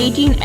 18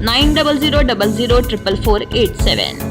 9000004487।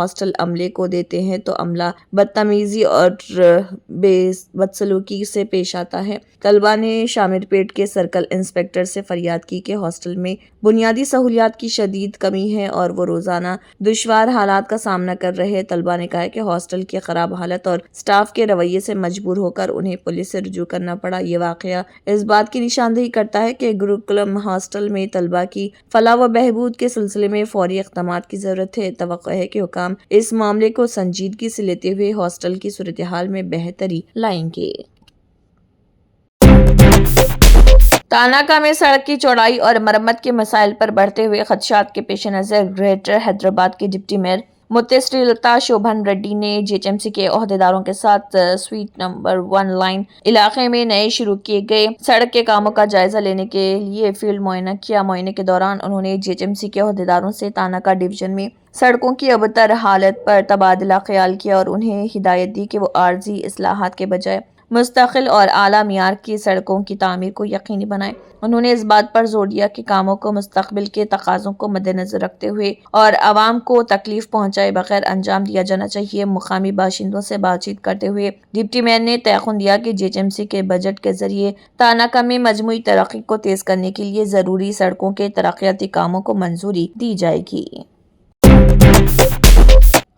Hostel عملے کو دیتے ہیں تو عملہ بدتمیزی اور بدسلوکی سے پیش آتا ہے۔ طلبہ نے شامر پیٹ کے سرکل انسپکٹر سے فریاد کی کہ ہاسٹل میں بنیادی سہولیات کی شدید کمی ہے اور وہ روزانہ دشوار حالات کا سامنا کر رہے۔ طلبہ نے کہا کہ ہاسٹل کی خراب حالت اور سٹاف کے رویے سے مجبور ہو کر انہیں پولیس سے رجوع کرنا پڑا۔ یہ واقعہ اس بات کی نشاندہی کرتا ہے کہ گروکلم ہاسٹل میں طلبہ کی فلاح و بہبود کے سلسلے میں فوری اقدامات کی ضرورت ہے۔ توقع ہے کہ حکام اس معاملے کو سنجیدگی سے لیتے ہوئے ہاسٹل کی صورتحال میں بہتری لائیں گے۔ تاناکا میں سڑک کی چوڑائی اور مرمت کے مسائل پر بڑھتے ہوئے خدشات کے پیش نظر گریٹر حیدرآباد کے ڈپٹی میئر متسری لتا شوبھن ریڈی نے جی ایچ ایم سی کے عہدیداروں کے ساتھ سویٹ نمبر 1 لائن علاقے میں نئے شروع کیے گئے سڑک کے کاموں کا جائزہ لینے کے لیے فیلڈ معائنہ کیا۔ معائنے کے دوران انہوں نے جی ایچ ایم سی کے عہدیداروں سے تاناکا ڈویژن میں سڑکوں کی ابتر حالت پر تبادلہ خیال کیا اور انہیں ہدایت دی کہ وہ عارضی اصلاحات کے بجائے مستقل اور اعلیٰ معیار کی سڑکوں کی تعمیر کو یقینی بنائیں۔ انہوں نے اس بات پر زور دیا کہ کاموں کو مستقبل کے تقاضوں کو مد نظر رکھتے ہوئے اور عوام کو تکلیف پہنچائے بغیر انجام دیا جانا چاہیے۔ مقامی باشندوں سے بات چیت کرتے ہوئے ڈپٹی میئر نے تیقن دیا کہ جی ایچ ایم سی کے بجٹ کے ذریعے تاناکا میں مجموعی ترقی کو تیز کرنے کے لیے ضروری سڑکوں کے ترقیاتی کاموں کو منظوری دی جائے گی۔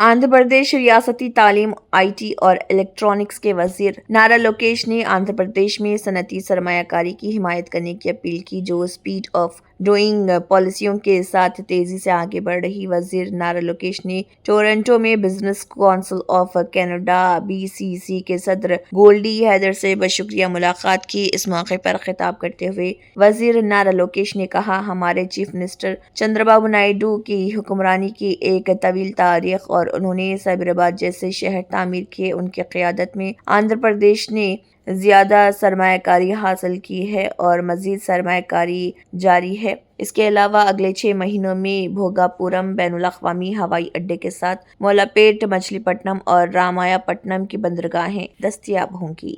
آندھرا پردیش ریاستی تعلیم، آئی ٹی اور الیکٹرانکس کے وزیر نارا لوکیش نے آندھرا پردیش میں صنعتی سرمایہ کاری کی حمایت کرنے کی اپیل کی جو اسپیڈ آف ڈوئنگ پالیسیوں کے ساتھ تیزی سے آگے بڑھ رہی۔ وزیر نارا لوکیش نے ٹورنٹو میں business council of Canada BCC کے صدر گولڈی ہیدر سے بشکریہ ملاقات کی۔ اس موقع پر خطاب کرتے ہوئے وزیر نارا لوکیش نے کہا، ہمارے چیف منسٹر چندرا بابو نائیڈو کی حکمرانی کی ایک طویل تاریخ اور انہوں نے سائبرآباد جیسے شہر تعمیر کیے۔ ان کی قیادت میں آندھرا پردیش نے زیادہ سرمایہ کاری حاصل کی ہے اور مزید سرمایہ کاری جاری ہے۔ اس کے علاوہ اگلے 6 مہینوں میں بھوگاپورم بین الاقوامی ہوائی اڈے کے ساتھ مولاپیٹ، مچھلی پٹنم اور رامایا پٹنم کی بندرگاہیں دستیاب ہوں گی۔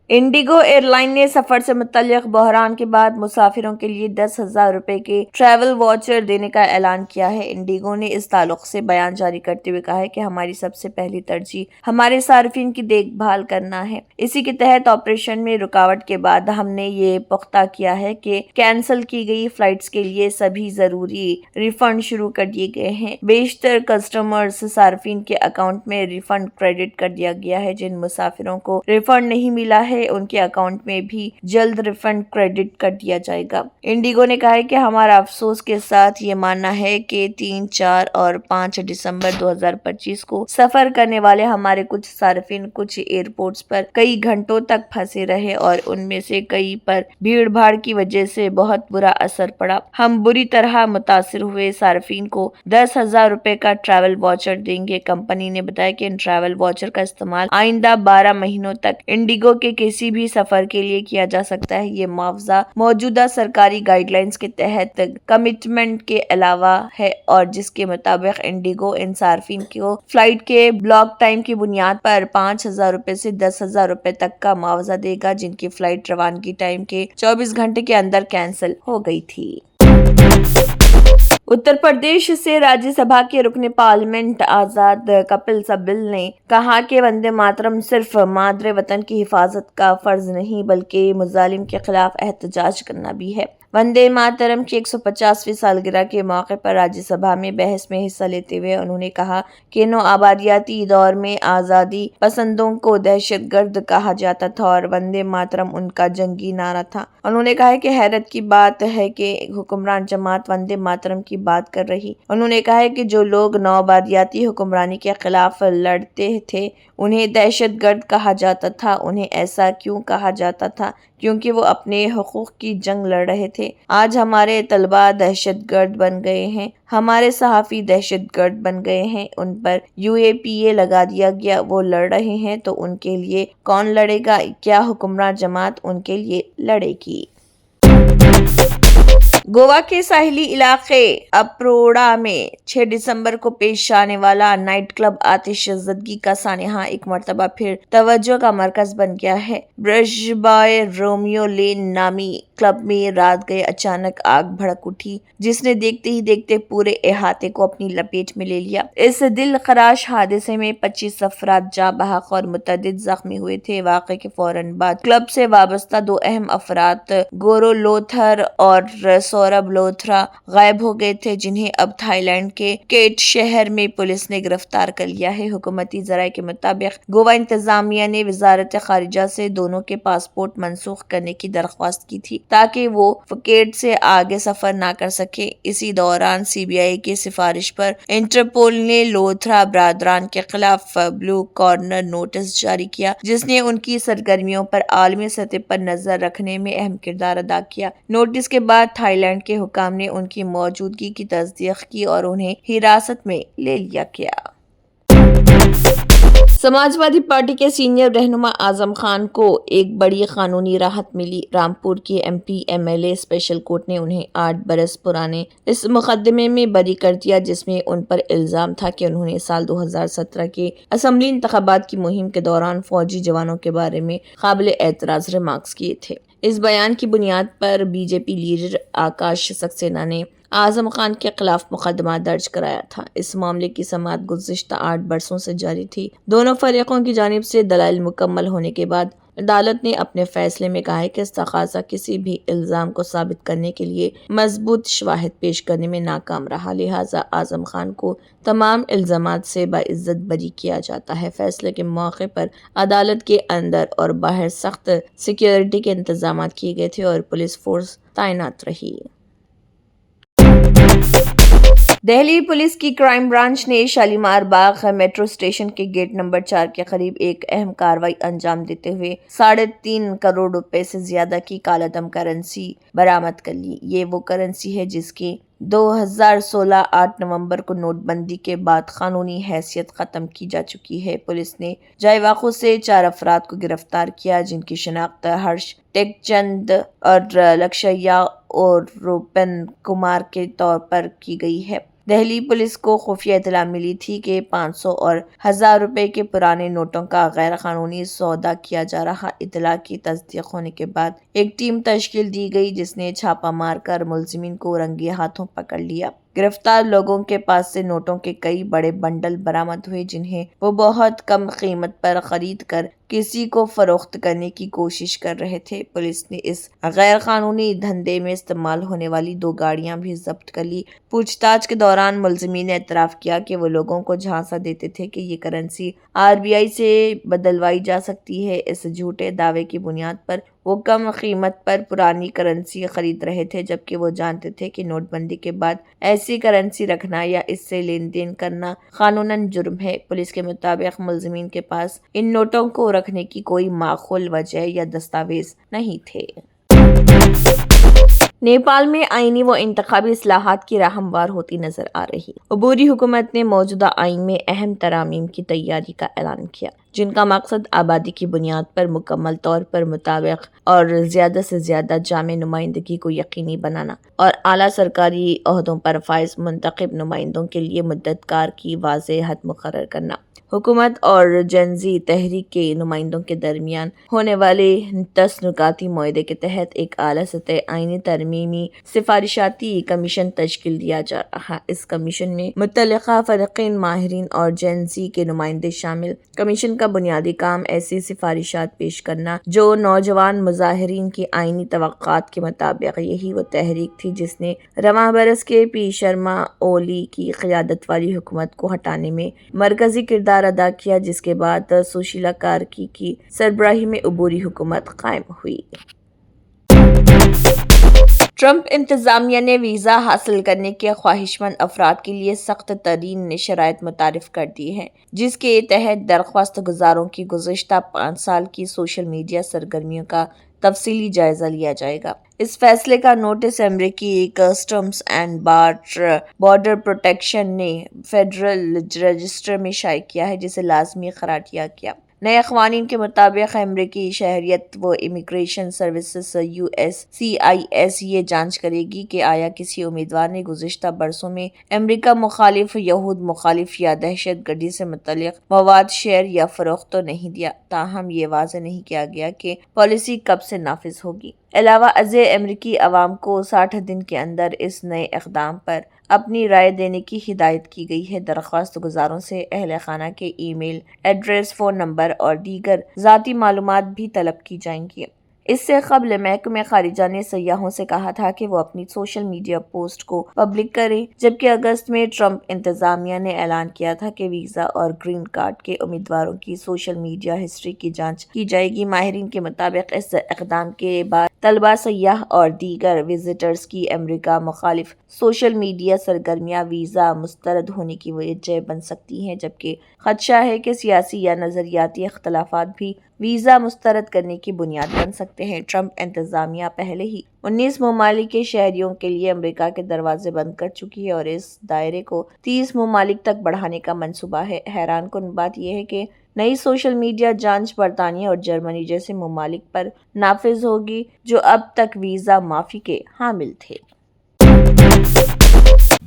انڈیگو ایئر لائن نے سفر سے متعلق بحران کے بعد مسافروں کے لیے 10,000 روپے کے ٹریول واچر دینے کا اعلان کیا ہے۔ انڈیگو نے اس تعلق سے بیان جاری کرتے ہوئے کہا ہے کہ ہماری سب سے پہلی ترجیح ہمارے صارفین کی دیکھ بھال کرنا ہے۔ اسی کے تحت آپریشن میں رکاوٹ کے بعد ہم نے یہ پختہ کیا ہے کہ کینسل کی گئی فلائٹس کے لیے سبھی ضروری ریفنڈ شروع کر دیے گئے ہیں۔ بیشتر کسٹمرز صارفین کے اکاؤنٹ میں ریفنڈ کریڈٹ کر دیا گیا ہے۔ جن مسافروں کو ریفنڈ نہیں ملا ہے ان کے اکاؤنٹ میں بھی جلد ریفنڈ کریڈٹ کر دیا جائے گا۔ انڈیگو نے کہا ہے کہ ہمارا افسوس کے ساتھ یہ ماننا ہے کہ 3، 4 اور 5 دسمبر 2025 کو سفر کرنے والے ہمارے کچھ صارفین کچھ ایئرپورٹس پر کئی گھنٹوں تک پھنسے رہے اور ان میں سے کئی پر بھیڑ بھاڑ کی وجہ سے بہت برا اثر پڑا۔ ہم بری طرح متاثر ہوئے صارفین کو 10,000 روپے کا ٹریول واچر دیں گے۔ کمپنی نے بتایا کہ ان ٹریول واچر کا استعمال آئندہ 12 مہینوں تک انڈیگو کے کسی بھی سفر کے لیے کیا جا سکتا ہے۔ یہ معاوضہ موجودہ سرکاری گائیڈ لائنز کے تحت کمٹمنٹ کے علاوہ ہے اور جس کے مطابق انڈیگو ان صارفین کو فلائٹ کے بلاک ٹائم کی بنیاد پر 5,000 روپے سے 10,000 روپے تک کا معاوضہ دے گا جن کی فلائٹ روانگی ٹائم کے 24 گھنٹے کے اندر کینسل ہو گئی تھی۔ اتر پردیش سے راجیہ سبھا کے رکن پارلیمنٹ آزاد کپل سبل نے کہا کہ وندے ماترم صرف مادر وطن کی حفاظت کا فرض نہیں بلکہ مظالم کے خلاف احتجاج کرنا بھی ہے۔ وندے ماترم کی 150ویں سالگرہ کے موقع پر راجیہ سبھا میں بحث میں حصہ لیتے ہوئے انہوں نے کہا کہ نوآبادیاتی دور میں آزادی پسندوں کو دہشت گرد کہا جاتا تھا اور وندے ماترم ان کا جنگی نعرہ تھا۔ انہوں نے کہا کہ حیرت کی بات ہے کہ حکمران جماعت وندے ماترم کی بات کر رہی۔ انہوں نے کہا کہ جو لوگ نوآبادیاتی حکمرانی کے خلاف لڑتے تھے انہیں دہشت گرد کہا جاتا تھا۔ انہیں ایسا کیوں کہا جاتا تھا؟ کیونکہ وہ اپنے حقوق کی جنگ لڑ رہے تھے۔ آج ہمارے طلباء دہشت گرد بن گئے ہیں، ہمارے صحافی دہشت گرد بن گئے ہیں، ان پر UAPA لگا دیا گیا، وہ لڑ رہے ہیں تو ان کے لیے کون لڑے گا؟ کیا حکمران جماعت ان کے لیے لڑے گی؟ گوا کے ساحلی علاقے اپروڑا میں 6 دسمبر کو پیش آنے والا نائٹ کلب آتش زدگی کا سانحہ ایک مرتبہ پھر توجہ کا مرکز بن گیا ہے۔ برج بائے رومیو لین نامی کلب میں رات گئے اچانک آگ بھڑک اٹھی، جس نے دیکھتے ہی دیکھتے پورے احاطے کو اپنی لپیٹ میں لے لیا۔ اس دل خراش حادثے میں 25 افراد جاں بحق اور متعدد زخمی ہوئے تھے۔ واقعے کے فوراً بعد کلب سے وابستہ 2 اہم افراد گورو لوتھر اور سورب لوتھرا غائب ہو گئے تھے، جنہیں اب تھائی لینڈ کے کیٹ شہر میں پولیس نے گرفتار کر لیا ہے۔ حکومتی ذرائع کے مطابق گوا انتظامیہ نے وزارت خارجہ سے دونوں کے پاسپورٹ منسوخ کرنے کی درخواست کی تھی تاکہ وہ پھوکیٹ سے آگے سفر نہ کر سکیں۔ اسی دوران سی بی آئی کی سفارش پر انٹرپول نے لوتھرا برادران کے خلاف بلو کارنر نوٹس جاری کیا، جس نے ان کی سرگرمیوں پر عالمی سطح پر نظر رکھنے میں اہم کردار ادا کیا۔ نوٹس کے بعد تھائی لینڈ کے حکام نے ان کی موجودگی کی تصدیق کی اور انہیں حراست میں لے لیا گیا۔ سماجوادی پارٹی کے سینئر رہنما اعظم خان کو ایک بڑی قانونی راحت ملی۔ رامپور کے M P M L A special court نے انہیں 8 برس پرانے اس مقدمے میں بری کر دیا، جس میں ان پر الزام تھا کہ انہوں نے سال 2017 کے اسمبلی انتخابات کی مہم کے دوران فوجی جوانوں کے بارے میں قابل اعتراض ریمارکس کیے تھے۔ اس بیان کی بنیاد پر B J P leader Akash Saxena نے اعظم خان کے خلاف مقدمہ درج کرایا تھا۔ اس معاملے کی سماعت گزشتہ 8 برسوں سے جاری تھی۔ دونوں فریقوں کی جانب سے دلائل مکمل ہونے کے بعد عدالت نے اپنے فیصلے میں کہا ہے کہ استغاثہ کسی بھی الزام کو ثابت کرنے کے لیے مضبوط شواہد پیش کرنے میں ناکام رہا، لہٰذا اعظم خان کو تمام الزامات سے باعزت بری کیا جاتا ہے۔ فیصلے کے موقع پر عدالت کے اندر اور باہر سخت سیکیورٹی کے انتظامات کیے گئے تھے اور پولیس فورس تعینات رہی۔ دہلی پولیس کی کرائم برانچ نے شالیمار باغ میٹرو اسٹیشن کے گیٹ نمبر 4 کے قریب ایک اہم کارروائی انجام دیتے ہوئے 3.5 کروڑ روپے سے زیادہ کی کالعدم کرنسی برآمد کر لی۔ یہ وہ کرنسی ہے جس کی 2016 8 نومبر کو نوٹ بندی کے بعد قانونی حیثیت ختم کی جا چکی ہے۔ پولیس نے جائے واقعہ سے 4 افراد کو گرفتار کیا، جن کی شناخت ہرش ٹیک چند اور لکشیا اور روپن کمار کے طور پر کی گئی ہے۔ دہلی پولیس کو خفیہ اطلاع ملی تھی کہ 500 اور 1000 روپے کے پرانے نوٹوں کا غیر قانونی سودا کیا جا رہا۔ اطلاع کی تصدیق ہونے کے بعد ایک ٹیم تشکیل دی گئی، جس نے چھاپہ مار کر ملزمین کو رنگے ہاتھوں پکڑ لیا۔ گرفتار لوگوں کے پاس سے نوٹوں کے کئی بڑے بنڈل برآمد ہوئے، جنہیں وہ بہت کم قیمت پر خرید کر کسی کو فروخت کرنے کی کوشش کر رہے تھے۔ پولیس نے اس غیر قانونی دھندے میں استعمال ہونے والی 2 گاڑیاں بھی ضبط کر لی۔ پوچھ تاچھ کے دوران ملزمین نے اعتراف کیا کہ وہ لوگوں کو جھانسا دیتے تھے کہ یہ کرنسی RBI سے بدلوائی جا سکتی ہے۔ اس جھوٹے دعوے کی بنیاد پر وہ کم قیمت پر پرانی کرنسی خرید رہے تھے، جبکہ وہ جانتے تھے کہ نوٹ بندی کے بعد ایسی کرنسی رکھنا یا اس سے لین دین کرنا قانوناً جرم ہے۔ پولیس کے مطابق ملزمین کے پاس ان نوٹوں کو رکھنے کی کوئی معقول وجہ یا دستاویز نہیں تھے۔ نیپال میں آئینی و انتخابی اصلاحات کی راہ ہموار ہوتی نظر آ رہی۔ عبوری حکومت نے موجودہ آئین میں اہم ترامیم کی تیاری کا اعلان کیا، جن کا مقصد آبادی کی بنیاد پر مکمل طور پر مطابق اور زیادہ سے زیادہ جامع نمائندگی کو یقینی بنانا اور اعلیٰ سرکاری عہدوں پر فائز منتخب نمائندوں کے لیے مدت کار کی واضح حد مقرر کرنا۔ حکومت اور جنزی تحریک کے نمائندوں کے درمیان ہونے والے 10 نکاتی معاہدے کے تحت ایک اعلیٰ سطح آئینی ترمیمی سفارشاتی کمیشن تشکیل دیا جا رہا۔ اس کمیشن میں متعلقہ فریقین، ماہرین اور جنزی کے نمائندے شامل۔ کمیشن کا بنیادی کام ایسی سفارشات پیش کرنا جو نوجوان مظاہرین کی آئینی توقعات کے مطابق۔ یہی وہ تحریک تھی جس نے رواں برس کے پی شرما اولی کی قیادت والی حکومت کو ہٹانے میں مرکزی کردار ادا کیا، جس کے بعد سوشیلا کارکی کی سربراہی میں عبوری حکومت قائم ہوئی۔ ٹرمپ انتظامیہ نے ویزا حاصل کرنے کے خواہش مند افراد کے لیے سخت ترین شرائط متعارف کر دی ہیں، جس کے تحت درخواست گزاروں کی گزشتہ 5 سال کی سوشل میڈیا سرگرمیوں کا تفصیلی جائزہ لیا جائے گا۔ اس فیصلے کا نوٹس امریکی کسٹمز اینڈ بارڈر پروٹیکشن نے فیڈرل رجسٹر میں شائع کیا ہے، جسے لازمی قرار دیا گیا۔ نئے قوانین کے مطابق امریکی شہریت و امیگریشن سروسز USCIS یہ جانچ کرے گی کہ آیا کسی امیدوار نے گزشتہ برسوں میں امریکہ مخالف، یہود مخالف یا دہشت گردی سے متعلق مواد شیئر یا فروخت تو نہیں دیا۔ تاہم یہ واضح نہیں کیا گیا کہ پالیسی کب سے نافذ ہوگی۔ علاوہ ازیں امریکی عوام کو 60 دن کے اندر اس نئے اقدام پر اپنی رائے دینے کی ہدایت کی گئی ہے۔ درخواست گزاروں سے اہل خانہ کے ای میل ایڈریس، فون نمبر اور دیگر ذاتی معلومات بھی طلب کی جائیں گی۔ اس سے قبل محکمہ خارجہ نے سیاحوں سے کہا تھا کہ وہ اپنی سوشل میڈیا پوسٹ کو پبلک کریں، جبکہ اگست میں ٹرمپ انتظامیہ نے اعلان کیا تھا کہ ویزا اور گرین کارڈ کے امیدواروں کی سوشل میڈیا ہسٹری کی جانچ کی جائے گی۔ ماہرین کے مطابق اس اقدام کے بعد طلبہ، سیاح اور دیگر وزٹرز کی امریکہ مخالف سوشل میڈیا سرگرمیاں ویزا مسترد ہونے کی وجہ بن سکتی ہیں، جبکہ خدشہ ہے کہ سیاسی یا نظریاتی اختلافات بھی ویزا مسترد کرنے کی بنیاد بن سکتے ہیں۔ ٹرمپ انتظامیہ پہلے ہی 19 ممالک کے شہریوں کے لیے امریکہ کے دروازے بند کر چکی ہے اور اس دائرے کو 30 ممالک تک بڑھانے کا منصوبہ ہے۔ حیران کن بات یہ ہے کہ نئی سوشل میڈیا جانچ برطانیہ اور جرمنی جیسے ممالک پر نافذ ہوگی جو اب تک ویزا معافی کے حامل تھے۔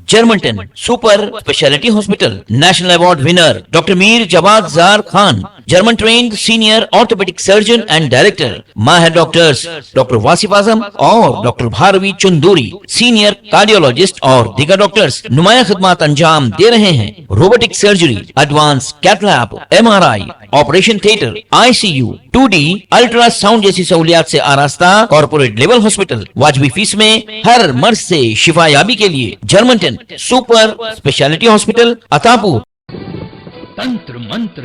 جرمنٹن super speciality hospital national award winner doctor Mir Jawad Zar Khan, German trained senior orthopaedic surgeon and director, ماہر ڈاکٹرز ڈاکٹر واصف اعظم اور doctor Bharavi Chanduri, senior cardiologist اور دیگر ڈاکٹرز نمایاں خدمات انجام دے رہے ہیں۔ Robotic surgery, advance cath lab, MRI، operation theatre, ICU، 2D ultrasound جیسی سہولیات سے آراستہ کارپوریٹ لیول ہاسپٹل، واجبی فیس میں ہر مرض سے شفا یابی کے لیے جرمنٹن سپر اسپیشلٹی ہاسپٹل عطاپور۔ تنتر منتر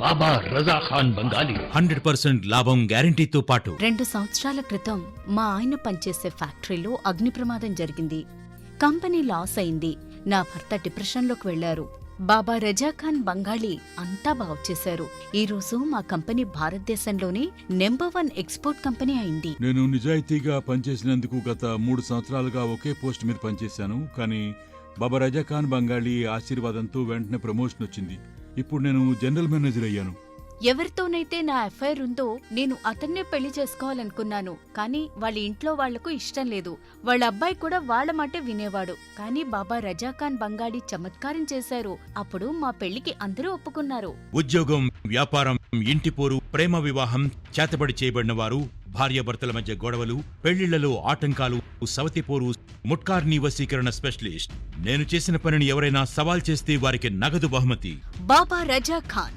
బాబా రజా ఖాన్ బంగాలి 100% లాభం గ్యారంటీతో పాటు 2 సంవత్సరాల క్రితం మా ఆయన పనిచేసే ఫ్యాక్టరీలో అగ్ని ప్రమాదం జరిగింది. కంపెనీ లాస్ అయింది. నా భర్త డిప్రెషన్లోకి వెళ్లారు. బాబా రజా ఖాన్ బంగాళీ అంతా బాగు చేశారు. ఈ రోజు మా కంపెనీ భారతదేశంలోనే నెంబర్ 1 ఎక్స్పోర్ట్ కంపెనీ అయింది. నేను నిజాయితీగా పనిచేసినందుకు గత 3 సంవత్సరాలుగా ఒకే పోస్ట్ మీద పనిచేశాను. కానీ బాబా రజా ఖాన్ బంగాళీ ఆశీర్వాదంతో వెంటనే ప్రమోషన్ వచ్చింది. ఇప్పుడు నేను జనరల్ మేనేజర్ అయ్యాను. ఎవరితోనైతే నా అఫైర్ ఉందో నేను అతన్నే పెళ్లి చేసుకోవాలనుకున్నాను. కానీ వాళ్ళ ఇంట్లో వాళ్లకు ఇష్టం లేదు. వాళ్ళ అబ్బాయి కూడా వాళ్ళ మాటే వినేవాడు. కానీ బాబా రజా ఖాన్ బంగాళీ చమత్కారం చేశారు. అప్పుడు మా పెళ్లికి అందరూ ఒప్పుకున్నారు. ఉద్యోగం, వ్యాపారం, ఇంటి పోరు, ప్రేమ వివాహం, చేతబడి చేయబడిన వారు, భార్యాభర్తల మధ్య గొడవలు, పెళ్లిళ్లలో ఆటంకాలు, సవతిపోరు, ముట్కార్నీ వశీకరణ స్పెషలిస్ట్. నేను చేసిన పనిని ఎవరైనా సవాల్ చేస్తే వారికి నగదు బహుమతి. బాబా రజా ఖాన్,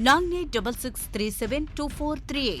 9866372438।